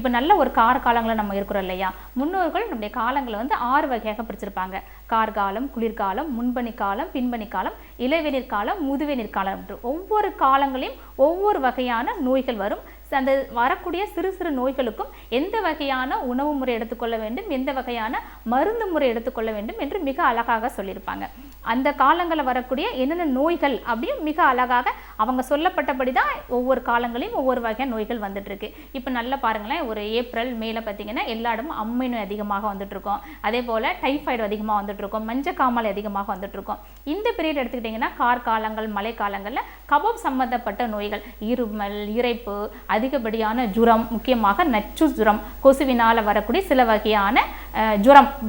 இப்போ நல்ல ஒரு காலங்களை நம்ம இருக்கிறோம் இல்லையா? முன்னோர்கள் நம்முடைய காலங்களை வந்து 6 வகையாக பிரிச்சிருப்பாங்க. கார்காலம், குளிர்காலம், முன்பனி காலம், பின்பனி காலம், இளவேநீர் காலம், முதுவேநீர் காலம் என்று. ஒவ்வொரு காலங்களையும் ஒவ்வொரு வகையான நோய்கள் வரும். அந்த வரக்கூடிய சிறு சிறு நோய்களுக்கும் எந்த வகையான உணவு முறை எடுத்துக்கொள்ள வேண்டும், எந்த வகையான மருந்து முறை எடுத்துக்கொள்ள வேண்டும் என்று மிக அழகாக சொல்லியிருப்பாங்க. அந்த காலங்களில் வரக்கூடிய என்னென்ன நோய்கள் அப்படியும் மிக அழகாக அவங்க சொல்லப்பட்டபடி தான் ஒவ்வொரு காலங்களையும் ஒவ்வொரு வகையான நோய்கள் வந்துட்டு இருக்கு. இப்போ நல்லா பாருங்களேன், ஒரு ஏப்ரல் மேல பார்த்தீங்கன்னா எல்லா இடமும் அம்மை நோய் அதிகமாக வந்துட்டு இருக்கோம். அதே போல டைஃபாய்டு அதிகமாக வந்துட்டு இருக்கோம், மஞ்சக்காமல் அதிகமாக வந்துட்டு இருக்கோம். இந்த பீரியட் எடுத்துக்கிட்டிங்கன்னா கார்காலங்கள், மழை காலங்களில் கபம் சம்பந்தப்பட்ட நோய்கள், இருமல், இரைப்பு, அதிகப்படியான ஜுரம், முக்கியமாக நச்சு ஜுரம், கொசுவினால் வரக்கூடிய சில வகையான ஜுரம்